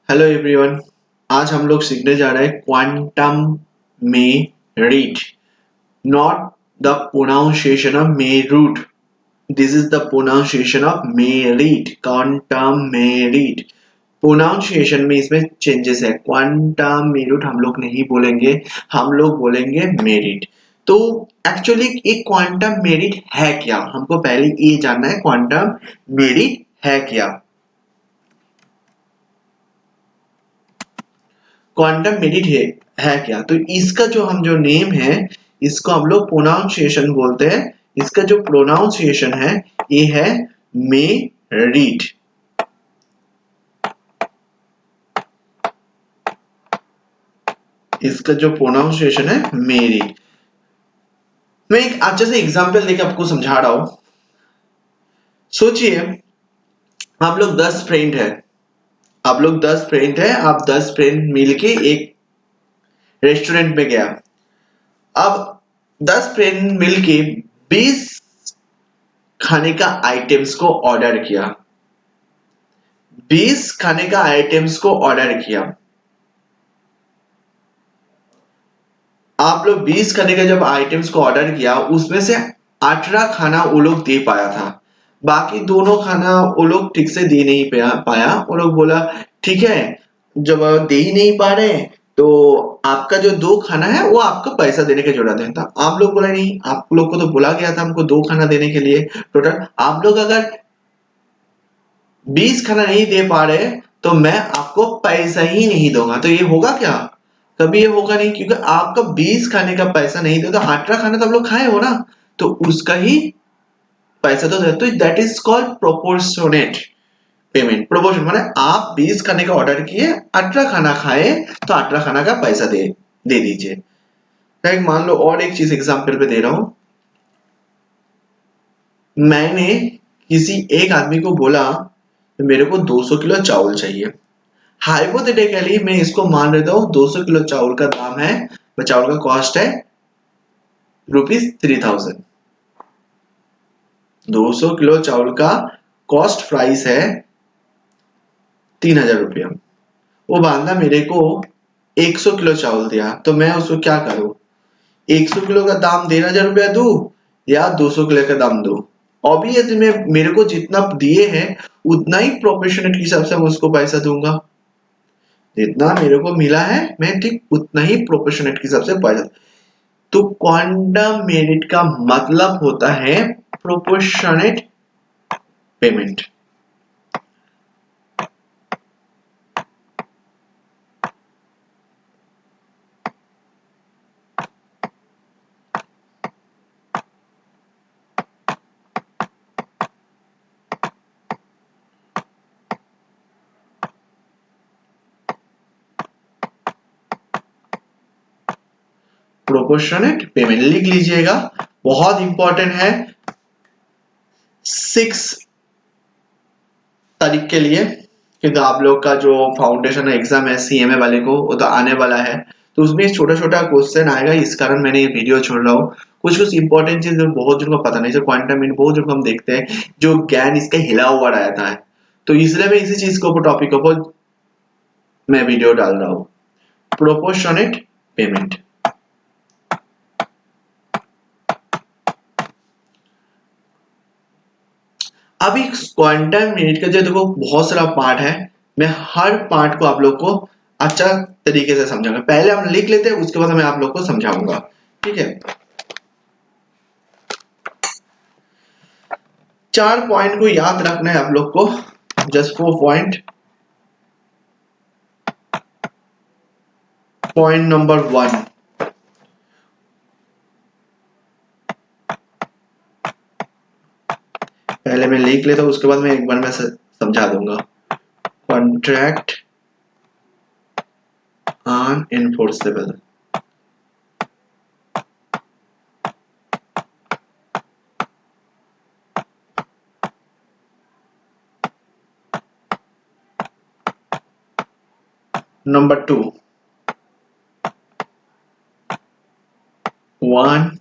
Hello everyone. आज हम लोग सीखने जा रहे हैं quantum merit, not the pronunciation of Meerut. This is the pronunciation of merit, quantum merit. Pronunciation में इसमें चेंजेस है। क्वांटम मेरिट हम लोग नहीं बोलेंगे, हम लोग बोलेंगे मेरिट। तो एक्चुअली एक क्वांटम मेरिट है क्या, हमको पहले ये जानना है क्वांटम मेरिट है क्या। क्वांटम मेरिट है क्या, तो इसका जो हम जो नेम है, इसको हम लोग प्रोनाउंसिएशन बोलते हैं। इसका जो प्रोनाउंसिएशन है ये है मेरिट। इसका जो प्रोनाउंसिएशन है मेरिट। मैं एक अच्छे से एग्जांपल देके आपको समझा रहा हूं। सोचिए आप लोग 10 फ्रेंड है, आप 10 फ्रेंड मिलके एक रेस्टोरेंट में गया। अब 10 फ्रेंड मिलके 20 खाने का आइटम्स को ऑर्डर किया। 20 खाने का आइटम्स को ऑर्डर किया। आप लोग 20 खाने का जब आइटम्स को ऑर्डर किया, उसमें से 18 खाना वो लोग दे पाया था। बाकी दोनों खाना वो लोग ठीक से दे नहीं पाया। वो लोग बोला ठीक है, जब दे ही नहीं पा रहे तो आपका जो 2 खाना है वो आपको पैसा देने की जरूरत है। तो आप लोग बोला नहीं, आप लोग को तो बोला गया था हमको 2 खाना देने के लिए टोटल। आप लोग अगर 20 खाना नहीं दे पा रहे तो मैं आपको पैसा ही नहीं दूंगा। तो ये होगा क्या? कभी ये होगा नहीं, क्योंकि आपका 20 खाने का पैसा नहीं दे तो 18 खाना तो आप लोग खाए हो ना, तो उसका ही पैसा तो दे। तो that is called proportionate payment. Proportion माने आप 20 खाने का ऑर्डर किए, 18 खाना खाए, तो 18 खाना का पैसा दे दीजिए। लाइक मान लो और एक चीज एग्जांपल पे दे रहा हूं। मैंने किसी एक आदमी को बोला मेरे को 200 किलो चावल चाहिए। हाइपोथेटिकली मैं इसको मान लेता हूं 200 किलो चावल का दाम है, चावल का कॉस्ट है ₹3000। 200 किलो चावल का कॉस्ट प्राइस है ₹3000। वो बंदा मेरे को 100 किलो चावल दिया, तो मैं उसको क्या करूं? 100 किलो का दाम ₹3000 दूं या 200 किलो का दाम दूं? ऑब्वियसली मैं मेरे को जितना दिए हैं उतना ही प्रोपोर्शनेट के हिसाब से मैं उसको पैसा दूंगा। जितना मेरे को मिला है मैं ठीक उतना ही प्रोपोर्शनेट के हिसाब से पैसा। तो क्वांटम मेरिट का मतलब होता है प्रोपोर्शनेट पेमेंट। प्रोपोर्शनेट पेमेंट लिख लीजिएगा, बहुत इंपॉर्टेंट है 6 तारीख के लिए। क्योंकि आप लोग का जो फाउंडेशन एग्जाम है सीएमए वाले को, वो तो आने वाला है। तो उसमें छोटा छोटा क्वेश्चन आएगा, इस कारण मैंने ये वीडियो छोड़ रहा हूँ। कुछ कुछ इंपॉर्टेंट चीज बहुत जन को पता नहीं, जो क्वांटम मीन बहुत जन को हम देखते हैं जो ज्ञान इसका हिला हुआ रहता है। तो इसलिए मैं इसी चीज के ऊपर टॉपिक के ऊपर मैं वीडियो डाल रहा हूँ, प्रोपोर्शनेट पेमेंट। अभी क्वांटम मिनट का जो देखो बहुत सारा पार्ट है, मैं हर पार्ट को आप लोग को अच्छा तरीके से समझाऊंगा। पहले हम लिख लेते हैं, उसके बाद मैं आप लोग को समझाऊंगा, ठीक है। 4 पॉइंट को याद रखना है आप लोग को, जस्ट 4 पॉइंट। पॉइंट नंबर 1, पहले मैं लिख लेता हूं, उसके बाद मैं एक बार मैं समझा दूंगा। Contract unenforceable. Number 2, 1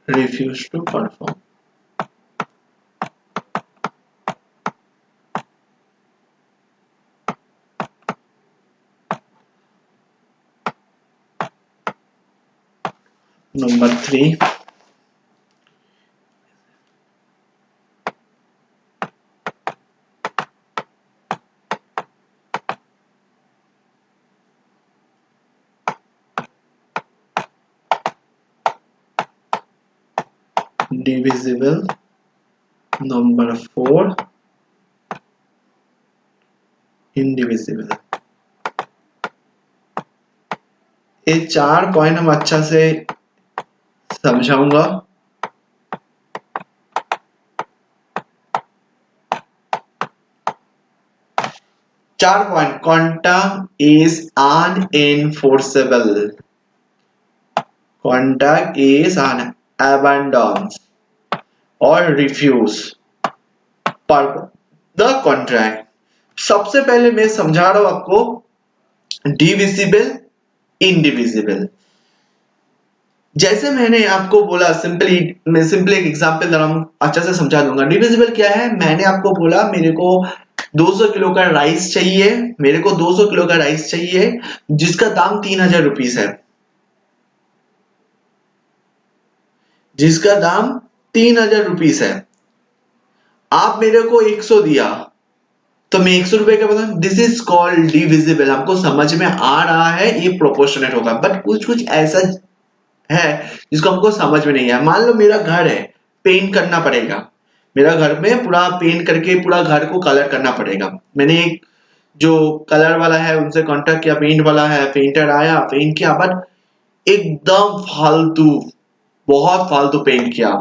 refuse to perform. Number 3, divisible. Number 4, indivisible. ये 4 पॉइंट हम अच्छा से समझाऊंगा। चार point, quantum is unenforceable, contact is un abandons और रिफ्यूज पर द कॉन्ट्रैक्ट। सबसे पहले मैं समझा रहा हूं आपको डिविजिबल, इनडिविजिबल। जैसे मैंने आपको बोला, मैं सिंपली एक एग्जांपल दे रहा हूं, अच्छा से समझा दूंगा। डिविजिबल क्या है? मैंने आपको बोला मेरे को 200 किलो का राइस चाहिए, मेरे को 200 किलो का राइस चाहिए जिसका दाम 3000 रुपीस है, जिसका दाम 3000 रुपीस है। आप मेरे को 100 दिया तो मैं 100 रुपए का बता, दिस इज कॉल्ड डिविजिबल। आपको समझ में आ रहा है ये प्रोपोर्शनेट होगा, बट कुछ कुछ ऐसा है जिसको हमको समझ में नहीं है। मान लो मेरा घर है, पेंट करना पड़ेगा, मेरा घर में पूरा पेंट करके पूरा घर को कलर करना पड़ेगा। मैंने एक जो कलर वाला है उनसे कांटेक्ट किया, पेंट वाला है, पेंटर आया, पेंट किया, बट एकदम फालतू, बहुत फालतू पेंट किया,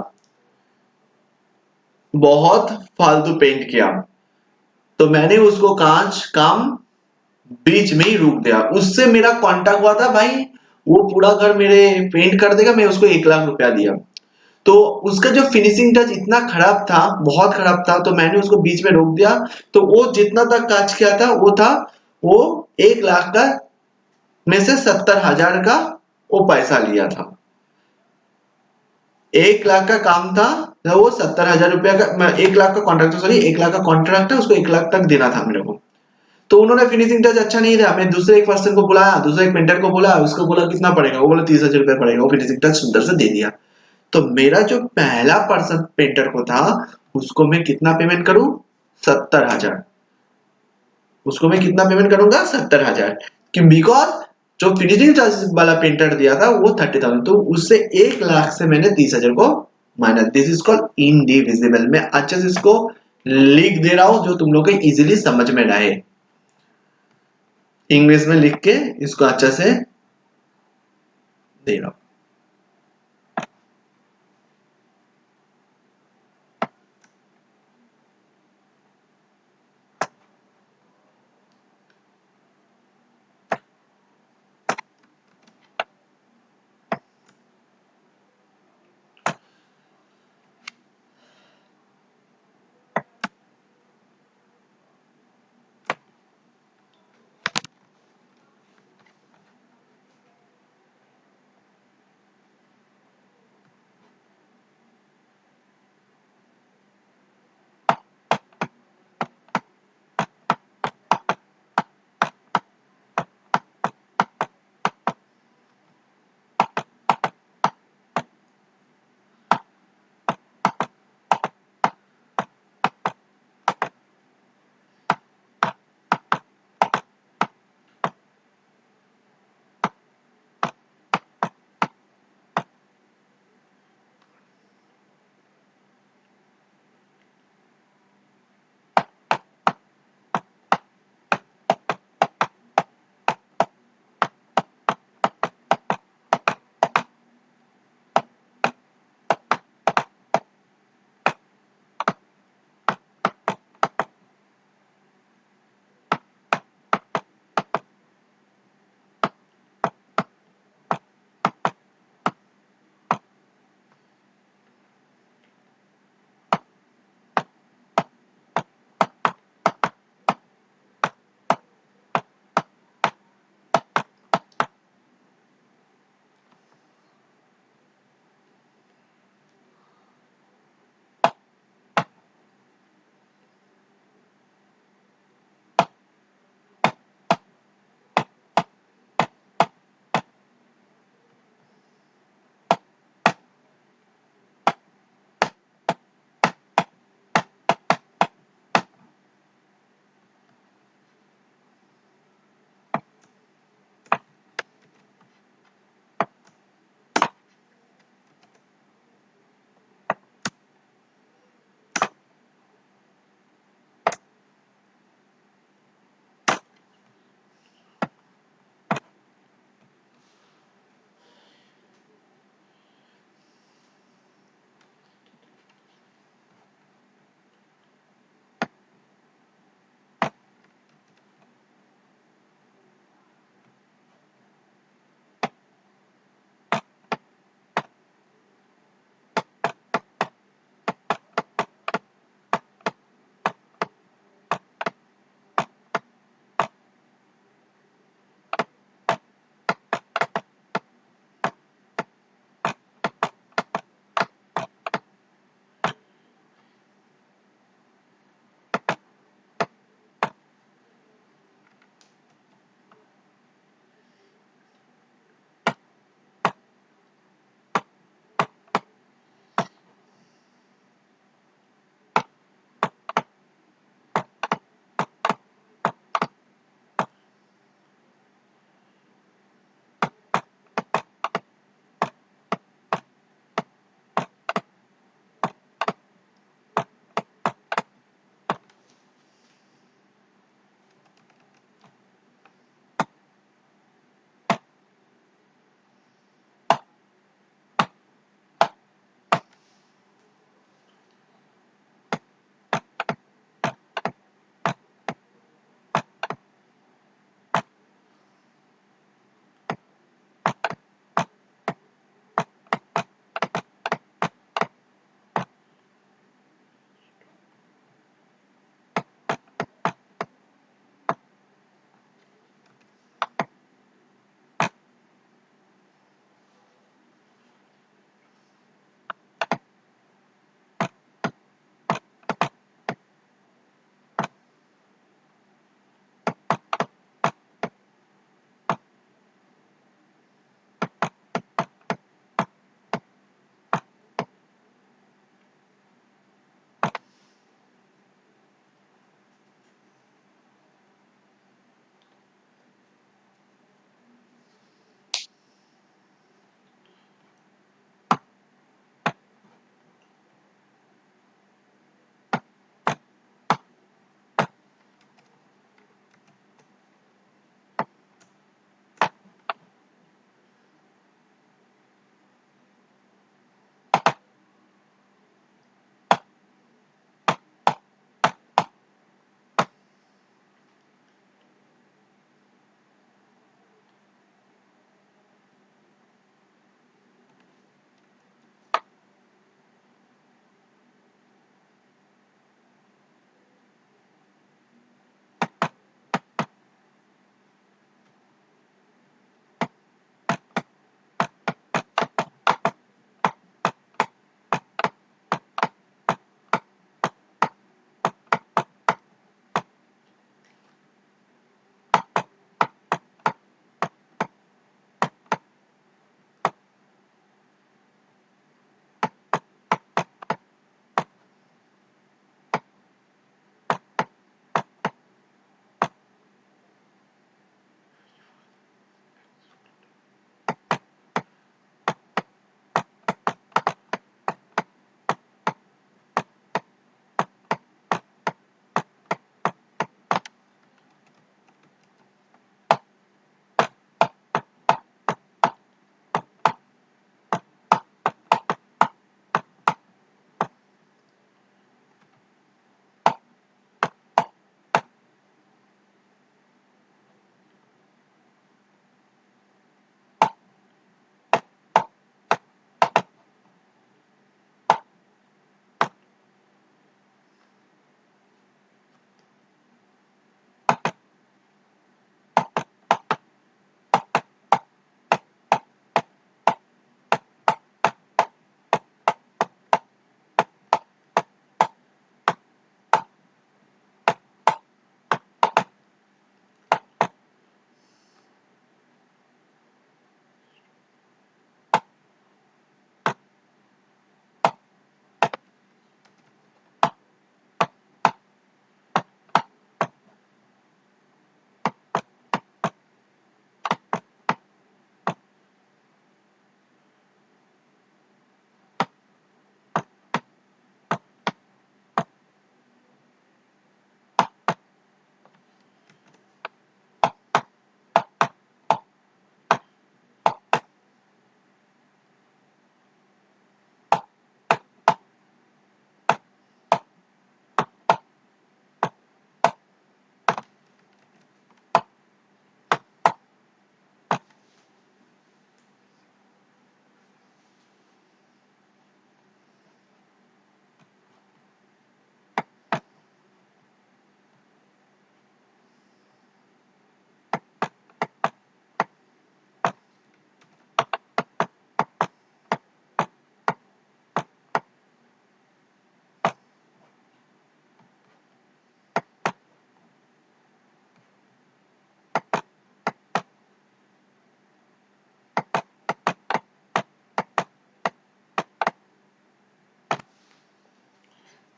बहुत फालतू पेंट किया। तो मैंने उसको कांच काम बीच में ही रोक दिया। उससे मेरा कांटेक्ट हुआ था भाई, वो पूरा घर मेरे पेंट कर देगा, मैं उसको 1 लाख रुपया दिया। तो उसका जो फिनिशिंग टच इतना खराब था, बहुत खराब था, तो मैंने उसको बीच में रोक दिया। तो वो जितना तक काज किया था वो था, वो 1 लाख का में से 70,000 का वो पैसा लिया था। 1 लाख का काम था, तो वो 70,000 रुपया का, 1 लाख का कॉन्ट्रैक्ट, सॉरी 1 लाख का कॉन्ट्रैक्ट है, उसको 1 लाख तक देना था मेरे को। तो उन्होंने फिनिशिंग टच अच्छा नहीं दिया, मैं दूसरे एक पर्सन को बुलाया, दूसरे एक पेंटर को बोला, उसको बोला कितना पड़ेगा, वो बोला 30,000 रुपया पड़ेगा, वो फिनिशिंग टच सुंदर से दे दिया। तो मेरा जो पहला पर्सन पेंटर को था, उसको मैं कितना पेमेंट करूं? 70,000। उसको मैं कितना पेमेंट करूंगा? 70,000। कि बिकॉज जो फिनिशिंग चार्जेस वाला पेंटर दिया था वो 30,000, तो उससे 1 लाख से मैंने 30,000 को minus. This is called indivisible. मैं अच्छे से इसको लिख दे रहा हूं जो तुम लोग को इजीली समझ में रहे, इंग्लिश में लिख के इसको अच्छे से दे रहा हूं।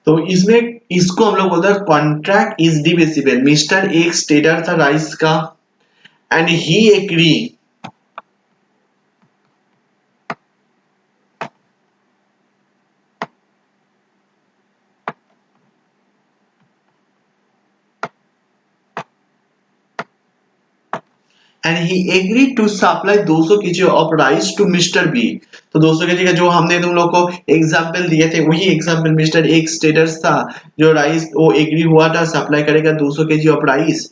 तो इसमें इसको हम लोग बोलते हैं contract is divisible. Mister X trader था राइस का and he agree and he agree to supply 200 kg of rice to mister B. तो 200 केजी का जो हमने तुम लोग को एग्जांपल दिए थे वही एग्जांपल मिस्टर एक्स स्टेटस था जो राइस वो एग्री हुआ था सप्लाई करेगा 200 केजी ऑफ राइस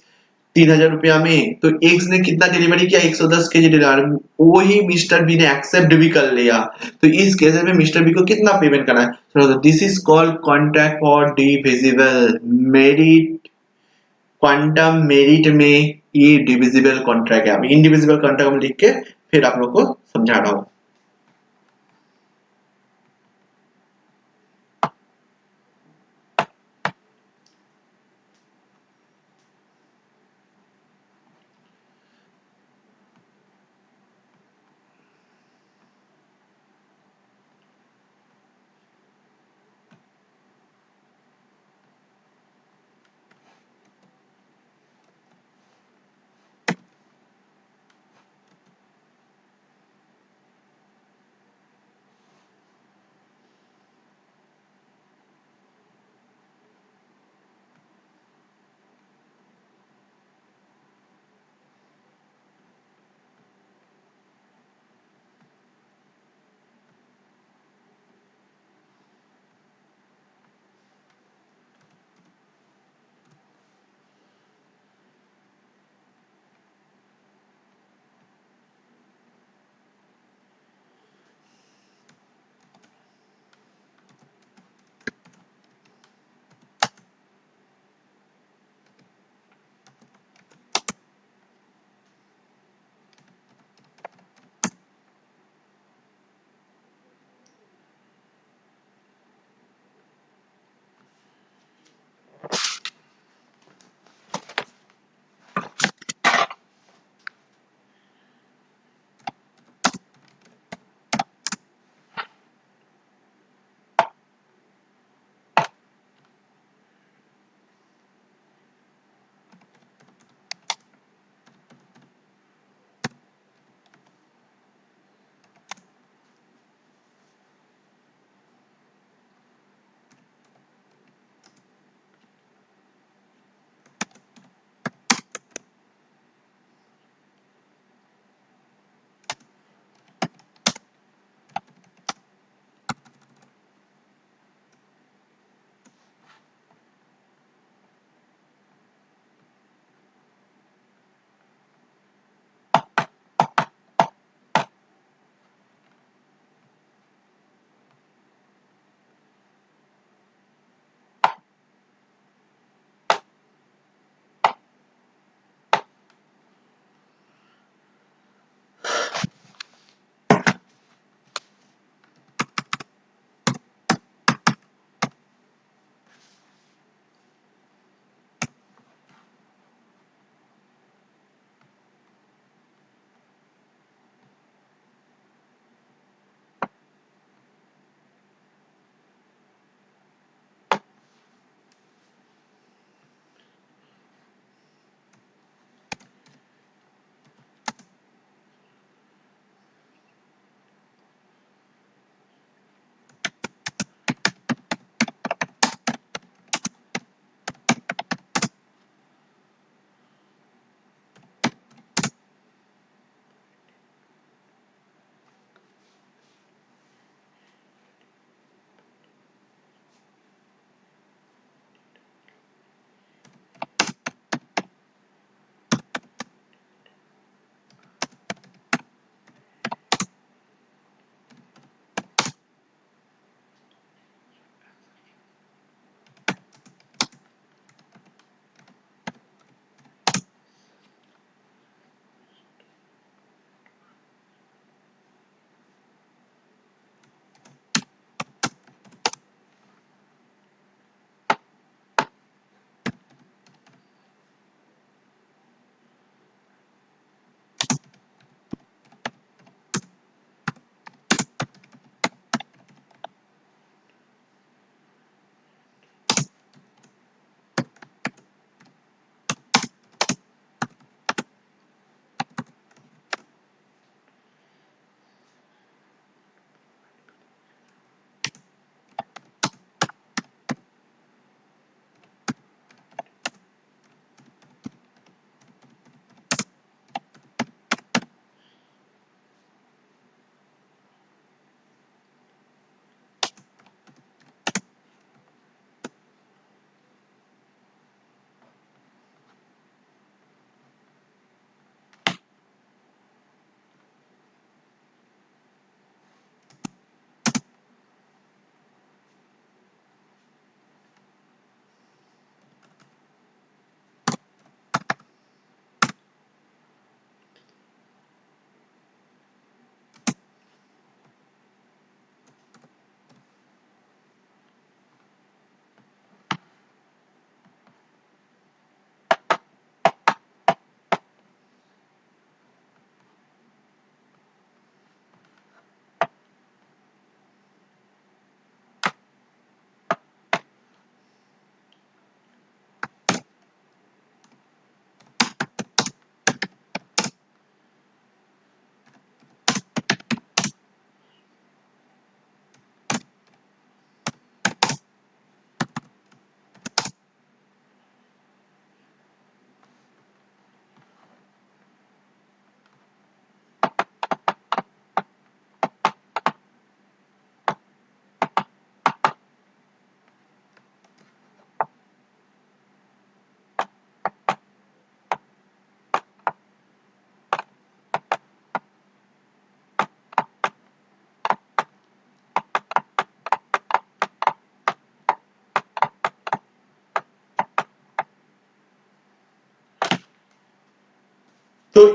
3,000 रुपया में। तो एक्स ने कितना डिलीवरी किया 110 केजी डिलीवरी, वही मिस्टर बी ने एक्सेप्ट भी कर लिया। तो इस केस में मिस्टर बी को कितना पेमेंट करना है? तो this is called contract for divisible merit. Quantum merit में ये डिविजिबल कॉन्ट्रैक्ट है। इनडिविजिबल कॉन्ट्रैक्ट में लिख के फिर आप लोग को समझा रहा हूं।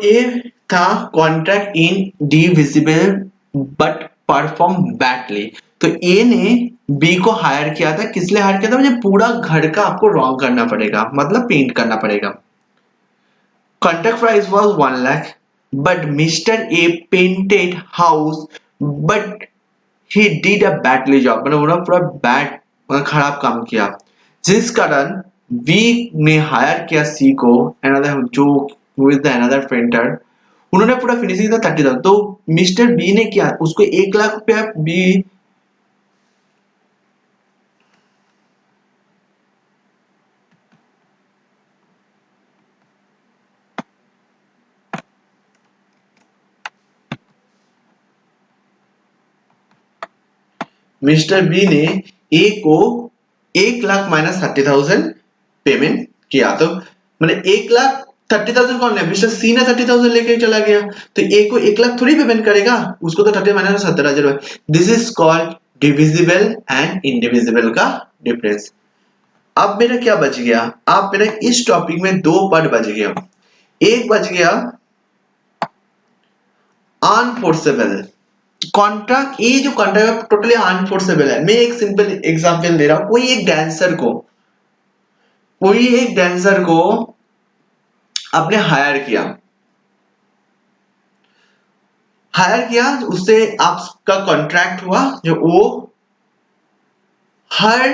ए था contract in divisible but perform badly. तो ए ने बी को हायर किया था, किस लिए हायर किया था? मुझे पूरा घर का आपको रॉन्ग करना पड़ेगा, मतलब पेंट करना पड़ेगा। Contract price was 1 lakh but mister A painted house but he did a badly job, मतलब उन्होंने पूरा बैड मतलब खराब काम किया, जिस कारण बी ने हायर किया सी को, अनदर जो विद द अनदर पेंटर, उन्होंने पूरा फिनिशिंग था 30,000। तो मिस्टर बी ने क्या, उसको 1 लाख रुपया बी, मिस्टर बी ने ए को 1 लाख माइनस 30,000 पेमेंट किया। तो मतलब 1,30,000 कौन है? मिस्टर सी ने 30,000 लेके चला गया, तो ए को 1 लाख थोड़ी पेमेंट करेगा, उसको तो 30 minus 70,000। This is called divisible and indivisible का डिफरेंस। अब मेरा क्या बच गया? अब मेरा इस टॉपिक में 2 पार्ट बच गया। एक बच गया अनफोर्सेबल कॉन्ट्रैक्ट। ये जो कॉन्ट्रैक्ट टोटली अनफोर्सेबल है। मैं एक सिंपल एग्जांपल दे रहा हूं। कोई एक डांसर को आपने हायर किया, उससे आपका कॉन्ट्रैक्ट हुआ जो वो हर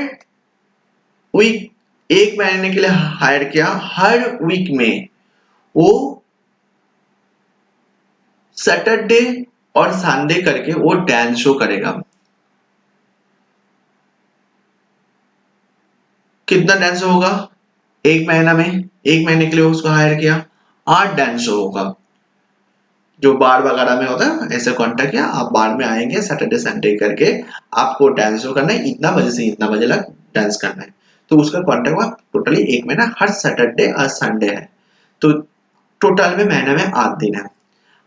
वीक, 1 महीने के लिए हायर किया, हर वीक में वो सैटरडे और संडे करके वो डांस शो करेगा। कितना डांस शो होगा 1 महीना में? 1 महीने के लिए उसको हायर किया, 8 डांस शो होगा। जो बार वगैरह में होता है ऐसे कॉन्टेक्ट किया, आप बार में आएंगे सैटरडे संडे करके, आपको डांस शो करना है, इतना बजे से इतना बजे तक डांस करना है। तो उसका कॉन्टेक्ट हुआ टोटली 1 महीना, हर सैटरडे और संडे है, तो टोटल में महीने में 8 दिन है।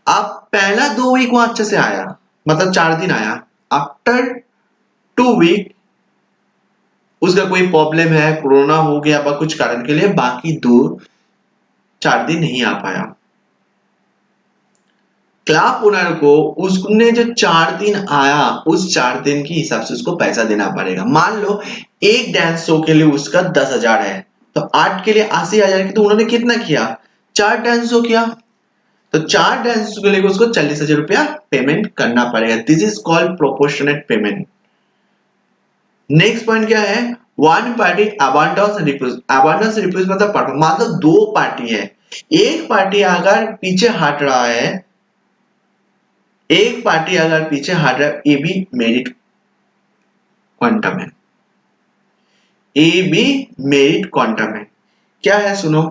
आप पहला 2 वीक वो अच्छे से आया, मतलब 4 दिन आया। आफ्टर 2 वीक उसका कोई प्रॉब्लम है, कोरोना हो गया या कुछ कारण के लिए बाकी 4 दिन नहीं आ पाया। क्लब ओनर को उसने जो 4 दिन आया, उस 4 दिन के हिसाब से उसको पैसा देना पड़ेगा। मान लो एक डांस शो के लिए उसका 10,000 है, तो 8 के लिए 80,000 की, तो उन्होंने कितना किया? 4 डांस शो किया, तो 4 डांस शो के लिए उसको 40,000 रुपया पेमेंट करना पड़ेगा। This is called proportionate payment. Next point क्या है? One party abandons refuse. Abandons refuse मतलब मान लो 2 पार्टी है, एक पार्टी अगर पीछे हट रहा है, एक पार्टी अगर पीछे हट रहा है, ए बी मेरिट क्वांटम है, ए बी मेरिट क्वांटम है। क्या है सुनो,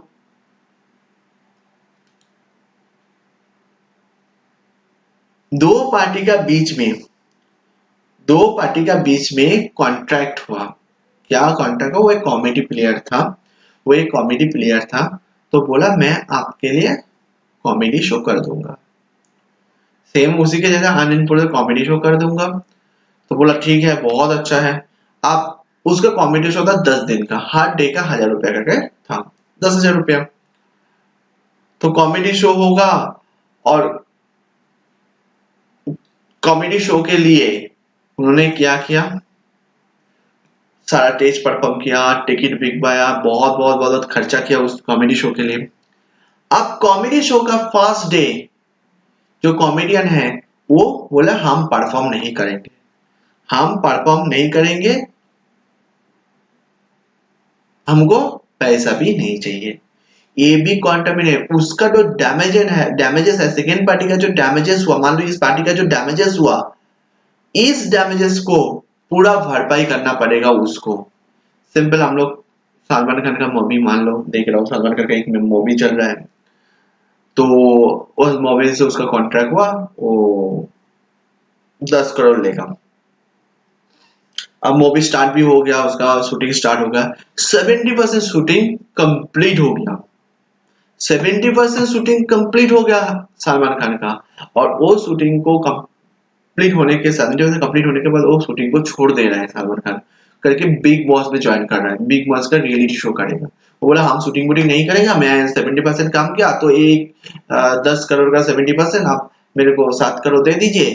दो पार्टी का बीच में दो पार्टी का बीच में कॉन्ट्रैक्ट हुआ। क्या कॉन्ट्रैक्ट हुआ? वो एक कॉमेडी प्लेयर था, तो बोला मैं आपके लिए कॉमेडी शो कर दूंगा, सेम उसी के जैसा अनइनपुट कॉमेडी शो कर दूंगा। तो बोला ठीक है, बहुत अच्छा है। आप उसका कॉमेडी शो था 10 दिन का, हर डे का 1,000 रुपया करके था, 10,000 रुपया। तो कॉमेडी शो होगा, और कॉमेडी शो के लिए उन्होंने क्या किया? सारा स्टेज परफॉर्म किया, टिकट बिकवाया, बहुत बहुत बहुत खर्चा किया उस कॉमेडी शो के लिए। अब कॉमेडी शो का फर्स्ट डे जो कॉमेडियन है वो बोला हम परफॉर्म नहीं करेंगे, हम परफॉर्म नहीं करेंगे, हमको पैसा भी नहीं चाहिए। ए बी कॉन्टामिनेट, उसका जो डैमेजेस है, सेकेंड पार्टी का जो डैमेजेस हुआ, मान लो इस पार्टी का जो डैमेजेस हुआ, इस डैमेजेस को पूरा भरपाई करना पड़ेगा उसको। सिंपल, हम लोग सलमान खान का मूवी मान लो देख रहा हूँ, सलमान खान का एक मूवी चल रहा है, तो उस मूवी से उसका कॉन्ट्रैक्ट हुआ, वो 10 करोड़ लेगा। अब मूवी स्टार्ट भी हो गया, उसका शूटिंग स्टार्ट हो गया, 70% शूटिंग कंप्लीट हो गया, 70% शूटिंग कंप्लीट हो गया सलमान खान का। और वो शूटिंग को कंप्लीट होने के 70% कंप्लीट होने के बाद वो शूटिंग को छोड़ दे रहा है सलमान खान। करके बिग बॉस में ज्वाइन कर रहा है, बिग बॉस का रियलिटी शो करेगा। वो बोला हम शूटिंग वूटिंग नहीं करेगा, मैं 70% काम किया तो एक 10 करोड़ का 70% आप मेरे को 7 करोड़ दे दीजिए।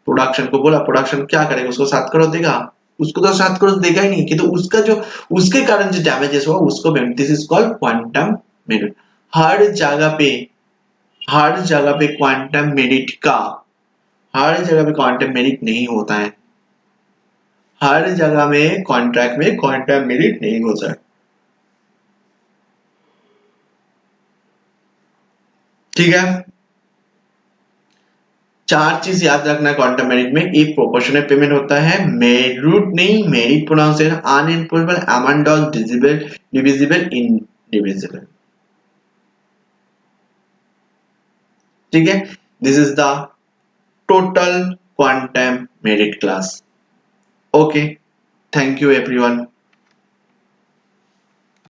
प्रोडक्शन को बोला, प्रोडक्शन क्या करेगा, उसको 7 करोड़ देगा? उसको तो 7 करोड़ देगा ही नहीं, कि तो उसका जो उसके कारण जो डैमेजेस हुआ उसको, this is called quantum merit. हर जगह पे, हर जगह पे क्वांटम मेरिट का, हर जगह पे क्वांटम मेरिट नहीं होता है, हर जगह में कॉन्ट्रैक्ट में क्वांटम मेरिट नहीं होता है। ठीक है, चार चीज याद रखना क्वांटम मेरिट में। एक, प्रोपोर्शनल पेमेंट होता है, मेरिट नहीं मेरिट प्रोनाउंसिएशन, अनइम्पोर्टेबल, अमन डॉल, डिविजिबल, डिविजिबल, इनडिविजिबल। ठीक है, this is the total quantum merit class. Okay, thank you everyone.